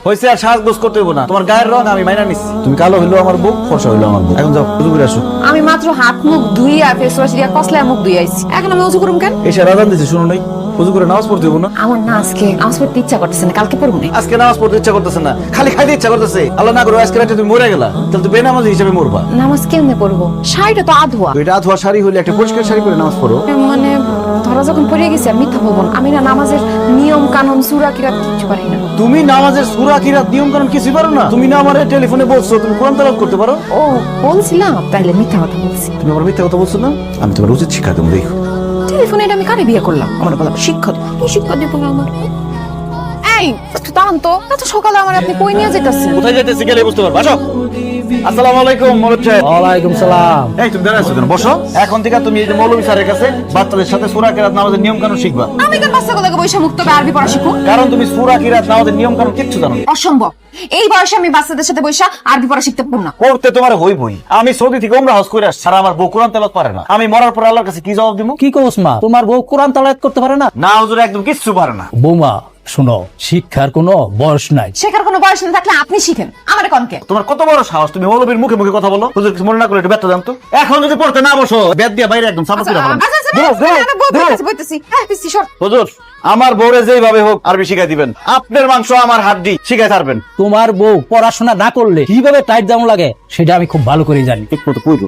হয়েছে আর সাজগোজ করতে হইব না। তোমার গায়ের রং আমি মাইনা নিচ্ছি। তুমি কালো হইলো আমার বউ, ফর্সা হইলো আমার বউ। এখন যাও উজু করে আসো। আমি মাত্র হাত মুখ ধুইয়া ফেস ওয়াশ দিয়া কসলায় মুখ ধুই আইছি, এখন আমি উজু করুম কেন? এসে রাজান দিছে, শুনো নাই? উজু করে নামাজ পড়তে হইব না? আমার না আজকে নামাজ পড়তে ইচ্ছা করতেছে না, কালকে পড়বো না। আজকে নামাজ পড়তে ইচ্ছা করতেছে না, খালি খাইতে ইচ্ছা করতেছে। আল্লাহ না করে আজকে রাতে তুমি মরে গেলা, তাহলে তো বেনামাজি হিসেবে মরবা। নামাজ কেমনে পড়বো? শাড়িটা তো আধোয়া। তো এটা আধোয়া শাড়ি হইলে একটা পরিষ্কার শাড়ি পরে নামাজ পড়ো। মানে ধরা যখন পড়ে গেছি আর মিথ্যা বলবো না, আমি না নামাজের নিয়ম কানুন সূরা কিরাত কিছু পারি না। তুমি নামাজের সূরা কিরাত নিয়ম কানুন কিছু পারো না? তুমি না আমারে টেলিফোনে বলছো তুমি কোরআন তেলাওয়াত করতে পারো? ও বলছিলাম, তাইলে মিথ্যা কথা বলছি। তুমি আবার মিথ্যা কথা বলছো না? আমি তোমার উচিত শিক্ষা দেবো, দেখো। টেলিফোনে এটা আমি কারে বিয়ে করলাম? আমার বলা শিক্ষা কি শিক্ষা দিব না আমার? এই একটু দাঁড়ান তো, এত সকালে আমার আপনি কই নিয়ে যেতেছেন? কোথায় যাইতেছি গেলে বুঝতে পারবা। আসো। আসসালামু আলাইকুম মৌলভী সাহেব। ওয়ালাইকুম সালাম। এই তুমি দাঁড়াইছো কেন? বসো। এখন থেকে তুমি এই যে মৌলভী স্যারের কাছে বাচ্চাদের সাথে সূরা কিরাত নামাজের নিয়ম কানুন শিখবা। আমি কেন বাচ্চা কোথাকে বৈশা মুক্ত আরবি পড়া শিখুন? কারণ তুমি সূরা কিরাত নামাজের নিয়ম কানুন কিচ্ছু জানো না। অসম্ভব, এই বয়সে আমি বাচ্চাদের সাথে বৈশা আরবি পড়া শিখতে পারবো না। করতে তোমার হইবই। আমি সৌদি থেকে উমরা হজ করে আসছি, আর আমার বউ কোরআন তেলাওয়াত পারে না। আমি মরার পর আল্লাহর কাছে কি জবাব দিব? কি কোস মা, তোমার বউ কোরআন তেলাওয়াত করতে পারে না? না হুজুর, একদম কিচ্ছু পারে না। বৌমা শুনো, শিক্ষার কোনো বয়স নাই। শেখার কোনো বয়স না থাকলে আপনি শিখেন, আমার কনকে? তোমার কত বড় সাহস, তুমি মৌলবীর মুখে মুখে কথা বলো। হুজুর কিছু মনে না করে একটু ব্যথা দাও তো। এখন যদি পড়তে না বসো, বেদ দিয়ে বাইরে একদম সাপোর্ট করে ফেলাম। হুজুর আমার বউরে যেভাবে হোক আরবি শিখাই দিবেন। আপনার মাংস আমার হাড্ডি, শিখাই থাকবেন। তোমার বউ পড়াশোনা না করলে কিভাবে টাইট দাম লাগে সেটা আমি খুব ভালো করে জানি। ঠিক মতো কইরো।